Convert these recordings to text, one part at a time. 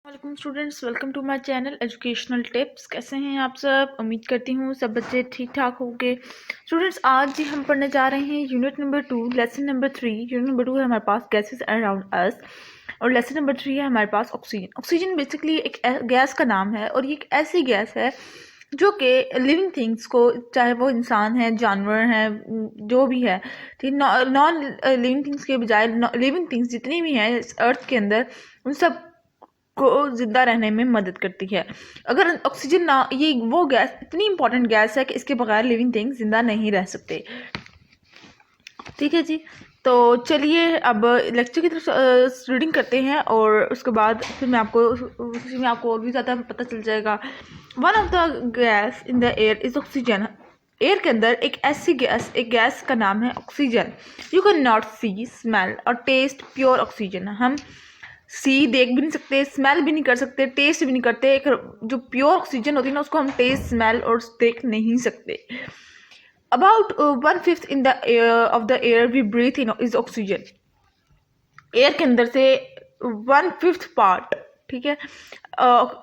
Welcome students, welcome to my channel educational tips. कैसे हैं आप सब? उम्मीद करती हूँ सब बच्चे ठीक ठाक होंगे। स्टूडेंट्स, आज हम पढ़ने जा रहे हैं unit number 2 lesson number 3। Unit number 2 है हमारे पास गैसेस अराउंड अस और लेसन नंबर 3 है हमारे पास ऑक्सीजन। ऑक्सीजन बेसिकली एक गैस का नाम है और ये एक ऐसी गैस है जो कि लिविंग थिंग्स को, चाहे वो इंसान है, जानवर हैं, जो भी है, ठीक, नॉन लिविंग थिंग्स के बजाय लिविंग थिंग्स जितनी भी हैं इस अर्थ के अंदर, उन सब को जिंदा रहने में मदद करती है। अगर ऑक्सीजन ना, ये वो गैस इतनी इंपॉर्टेंट गैस है कि इसके बगैर लिविंग थिंग्स जिंदा नहीं रह सकते। ठीक है जी, तो चलिए अब लेक्चर की तरफ रीडिंग करते हैं और उसके बाद फिर मैं आपको और भी ज़्यादा पता चल जाएगा। One of the gas in the air is oxygen. Air के अंदर एक गैस का नाम है oxygen. You can not see, smell और टेस्ट प्योर ऑक्सीजन। हम देख भी नहीं सकते, स्मेल भी नहीं कर सकते, टेस्ट भी नहीं करते। एक जो प्योर ऑक्सीजन होती है ना, उसको हम टेस्ट, स्मेल और देख नहीं सकते। About 1/5 in the air of the air we breathe in is oxygen. Air के अंदर से 1/5 पार्ट, ठीक है,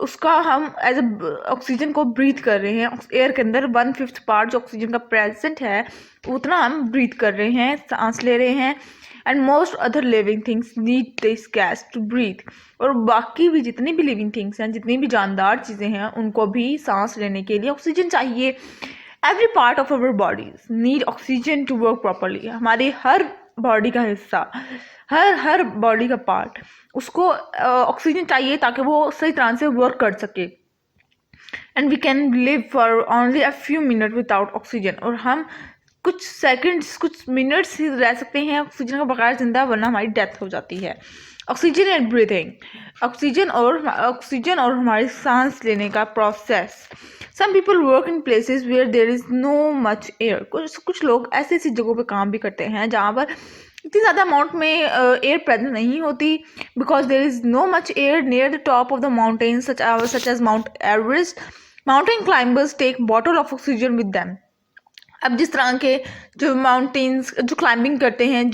उसका हम एज ऑक्सीजन को ब्रीथ कर रहे हैं। एयर के अंदर 1/5 पार्ट जो ऑक्सीजन का प्रेजेंट है उतना हम ब्रीथ कर रहे हैं, सांस ले रहे हैं। And most other living things need this gas to breathe. और बाकी भी जितनी भी लिविंग थिंग्स हैं, जितनी भी जानदार चीज़ें हैं, उनको भी सांस लेने के लिए ऑक्सीजन चाहिए। Every part of our bodies need oxygen to work properly. हमारी हर बॉडी का हिस्सा, हर बॉडी का पार्ट, उसको ऑक्सीजन चाहिए ताकि वो सही तरह से वर्क कर सके। And we can live for only a few minute without oxygen. और हम कुछ सेकंड्स, कुछ मिनट्स ही रह सकते हैं ऑक्सीजन के बगैर जिंदा, वरना हमारी डेथ हो जाती है। Oxygen and breathing. ऑक्सीजन और हमारी सांस लेने का process. Some people work in places where there is no much air. कुछ लोग ऐसी जगहों पे काम भी करते हैं जहाँ पर इतनी ज़्यादा अमाउंट में एयर प्रेजेंट नहीं होती, because there is no much air near the top of the mountain such as Mount Everest. Mountain climbers take bottle of oxygen with them. अब जिस तरह के जो माउंटेन्स जो क्लाइंबिंग करते हैं,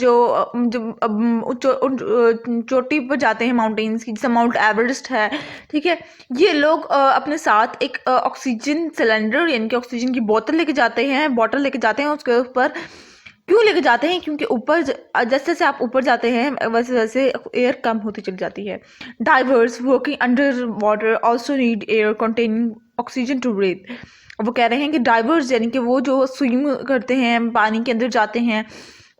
चोटी पर जाते हैं माउंटेन्स की, जैसे माउंट एवरेस्ट है, ठीक है, ये लोग अपने साथ एक ऑक्सीजन सिलेंडर यानी कि ऑक्सीजन की बोतल लेके जाते हैं। उसके ऊपर क्यों लेके जाते हैं? क्योंकि ऊपर जैसे जैसे आप ऊपर जाते हैं वैसे वैसे एयर कम होती चली जाती है। Divers working under water also need air containing oxygen to breathe. वो कह रहे हैं कि डाइवर्स यानी कि वो जो स्विम करते हैं, पानी के अंदर जाते हैं,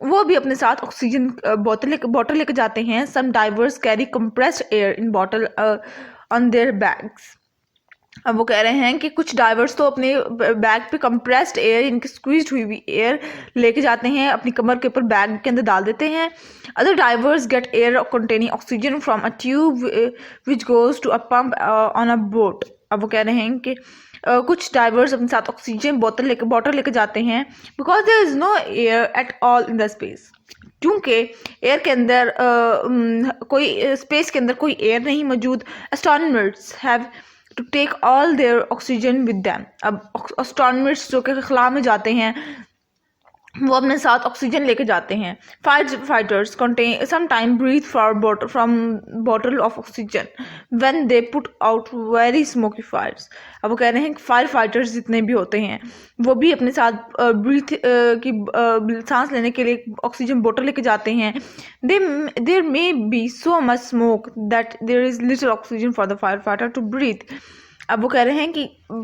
वो भी अपने साथ ऑक्सीजन बॉटल लेके जाते हैं। Some divers carry compressed air in bottle on their bags. अब वो कह रहे हैं कि कुछ डाइवर्स तो अपने बैग पे कंप्रेस्ड एयर, इनकी स्क्वीज हुई हुई एयर लेके जाते हैं, अपनी कमर के ऊपर बैग के अंदर डाल देते हैं। Other divers get air containing oxygen from a tube which goes to a pump on a boat. अब वो कह रहे हैं कि कुछ डाइवर्स अपने साथ ऑक्सीजन बॉटल लेके जाते हैं, because there is no air at all in the space. क्योंकि एयर के अंदर कोई स्पेस के अंदर कोई एयर नहीं मौजूद। Astronomers have to take all their oxygen with them. अब एस्ट्रोनॉमर्स जो कि खला में जाते हैं, वो अपने साथ ऑक्सीजन लेके जाते हैं। Fire fighters contain some time breathe from bottle of oxygen when they put out very smoky fires. अब वो कह रहे हैं कि फायर फाइटर्स जितने भी होते हैं वो भी अपने साथ सांस लेने के लिए ऑक्सीजन बोतल लेके जाते हैं। There may be so much smoke that there is little oxygen for the fire fighter to breathe. अब वो कह रहे हैं कि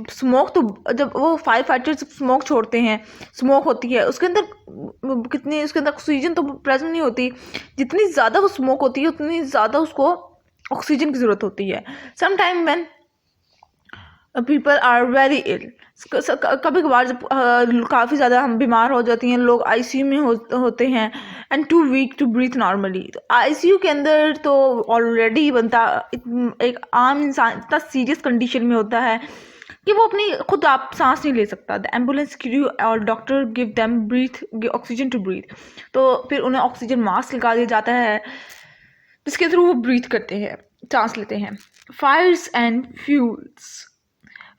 स्मोक तो, जब वो फायर फाइटर्स स्मोक छोड़ते हैं, स्मोक होती है, उसके अंदर ऑक्सीजन तो प्रेजेंट नहीं होती। जितनी ज़्यादा वो स्मोक होती है उतनी ज़्यादा उसको ऑक्सीजन की ज़रूरत होती है। Some time when people are very ill. कभी कभार जब काफ़ी ज़्यादा हम बीमार हो जाती हैं, लोग आईसीयू में होते हैं। And too weak to breathe normally. तो आईसीयू के अंदर तो ऑलरेडी बनता एक आम इंसान इतना सीरियस कंडीशन में होता है कि वो अपनी खुद आप सांस नहीं ले सकता। द एम्बुलेंस क्रू और doctor give them oxygen to breathe. तो फिर उन्हें ऑक्सीजन मास्क लगा दिया जाता है जिसके थ्रू वो ब्रीथ करते हैं, सांस लेते हैं। Fires and fuels.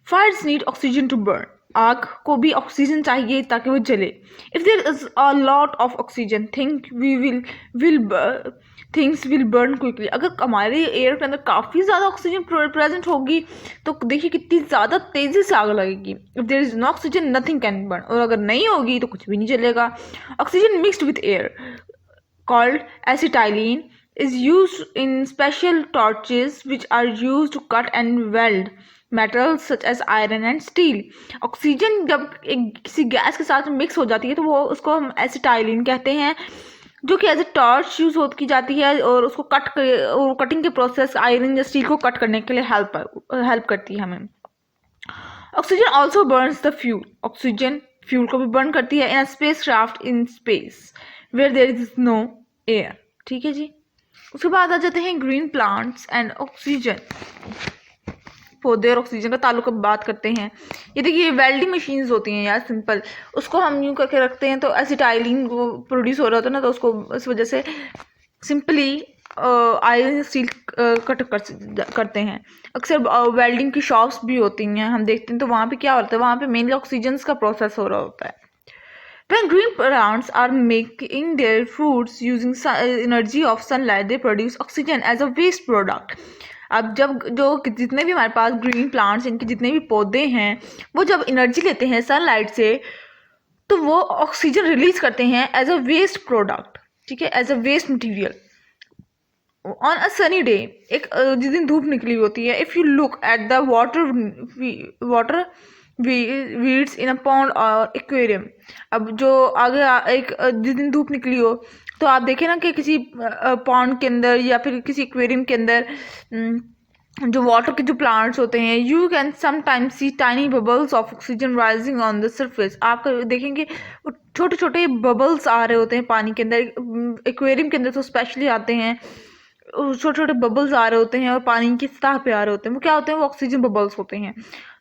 Fires need oxygen to burn. आग को भी ऑक्सीजन चाहिए ताकि वो जले. If there is a lot of oxygen things will burn quickly. अगर हमारे एयर के अंदर काफ़ी ज़्यादा ऑक्सीजन प्रेजेंट होगी तो देखिए कितनी ज़्यादा तेज़ी से आग लगेगी. If there is no oxygen nothing can burn. और अगर नहीं होगी तो कुछ भी नहीं जलेगा. Oxygen mixed with air called acetylene is used in special torches which are used to cut and weld metals such as iron and steel. Oxygen जब एक किसी गैस के साथ मिक्स हो जाती है तो वो उसको हम एसिटाइलिन कहते हैं, जो कि एज ए टॉर्च यूज की जाती है और उसको कटिंग के प्रोसेस आयरन या स्टील को कट करने के लिए हेल्प करती है हमें. Oxygen also burns the fuel. Oxygen fuel को भी बर्न करती है in spacecraft in space where there is no air. ठीक है जी. उसके बाद आ जाते हैं ग्रीन प्लांट्स एंड ऑक्सीजन. पौधे और ऑक्सीजन का ताल्लुक अब बात करते हैं. ये देखिए वेल्डिंग मशीन्स होती हैं यार, सिंपल. उसको हम यूँ करके रखते हैं तो एसिटाइलिन वो प्रोड्यूस हो रहा होता है ना, तो उसको इस वजह से सिंपली आयरन स्टील कट करते हैं. अक्सर वेल्डिंग की शॉप्स भी होती हैं, हम देखते हैं तो वहाँ पे क्या होता है, वहाँ पे मेनली ऑक्सीजन का प्रोसेस हो रहा होता है. When green plants are making their fruits using energy of sunlight, they produce oxygen as a waste product. अब जब जितने भी हमारे पास ग्रीन प्लांट्स, इनके जितने भी पौधे हैं, वो जब एनर्जी लेते हैं सनलाइट से तो वो ऑक्सीजन रिलीज करते हैं एज अ वेस्ट प्रोडक्ट. ठीक है, as a waste material. On a sunny day, एक जिस दिन धूप निकली होती है, if you look at the water weeds in a pond और एक्वेरियम. अब जो आगे एक जिस दिन धूप निकली हो तो आप देखें ना कि किसी पॉन्ड के अंदर या फिर किसी एक्वेरियम के अंदर जो वाटर के जो प्लांट्स होते हैं, you can sometimes see tiny bubbles of oxygen rising on the surface. आप देखेंगे वो छोटे छोटे बबल्स आ रहे होते हैं पानी के अंदर. एक्वेरियम के अंदर तो स्पेशली आते हैं, छोटे छोटे बबल्स आ रहे होते हैं और पानी की सतह पे आ रहे होते हैं. वो क्या होते हैं, वो ऑक्सीजन बबल्स होते हैं.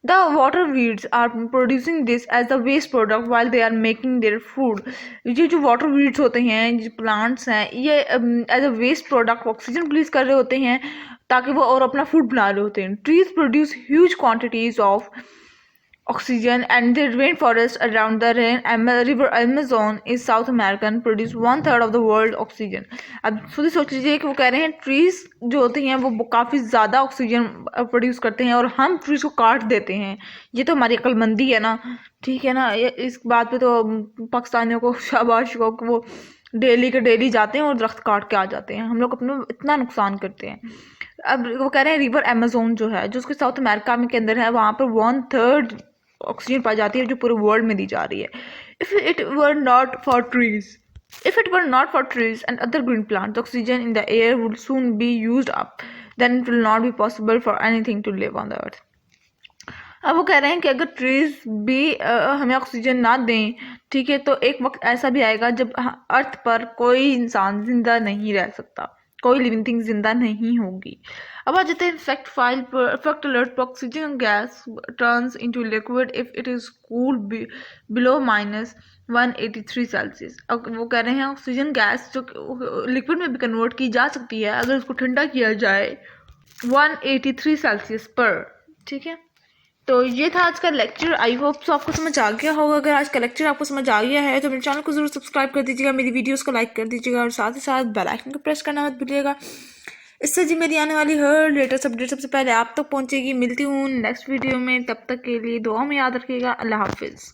The water weeds are producing this as the waste product while they are making their food. ये जो वाटर वीड्स होते हैं, जो प्लांट्स हैं, ये as a waste product oxygen release कर रहे होते हैं ताकि वो और अपना फूड बना रहे होते हैं. Trees produce huge quantities of oxygen and the rainforest around the river Amazon is South American produce 1/3 of the world oxygen. अब खुद ही सोच लीजिए कि वो कह रहे हैं ट्रीज जो होते हैं वो काफ़ी ज़्यादा ऑक्सीजन प्रोड्यूस करते हैं और हम ट्रीज को काट देते हैं. ये तो हमारी अक्लमंदी है ना. ठीक है ना. इस बात पे तो पाकिस्तानियों को शाबाश को वो डेली के डेली जाते हैं और दरख्त काट के आ जाते हैं. हम लोग अपना इतना नुकसान करते हैं. अब वो कह रहे हैं रिवर अमेजोन जो है, जो उसके साउथ अमेरिका में के अंदर है, वहाँ पर 1/3 ऑक्सीजन पाई जाती है जो पूरे वर्ल्ड में दी जा रही है. If it were not for trees and other green plants, oxygen in the air would soon be used up. Then it will not be possible for anything to live on the earth. अब वो कह रहे हैं कि अगर trees भी हमें oxygen ना दें, ठीक है, तो एक वक्त ऐसा भी आएगा जब अर्थ पर कोई इंसान जिंदा नहीं रह सकता, कोई लिविंग थिंग जिंदा नहीं होगी. अब आ जाते हैं फैक्ट अलर्ट पर. Oxygen gas turns into liquid if it is cooled below -183 Celsius. अब वो कह रहे हैं ऑक्सीजन गैस जो लिक्विड में भी कन्वर्ट की जा सकती है अगर उसको ठंडा किया जाए 183 सेल्सियस पर. ठीक है, तो ये था आज का लेक्चर. आई होप सो आपको समझ आ गया होगा. अगर आज का लेक्चर आपको समझ आ गया है तो मेरे चैनल को जरूर सब्सक्राइब कर दीजिएगा, मेरी वीडियोस को लाइक कर दीजिएगा और साथ ही साथ बेल आइकन को प्रेस करना मत भूलिएगा. इससे जी मेरी आने वाली हर लेटेस्ट अपडेट सबसे पहले आप तक पहुंचेगी. मिलती हूँ नेक्स्ट वीडियो में, तब तक के लिए दुआ में याद रखिएगा. अल्लाह हाफिज़.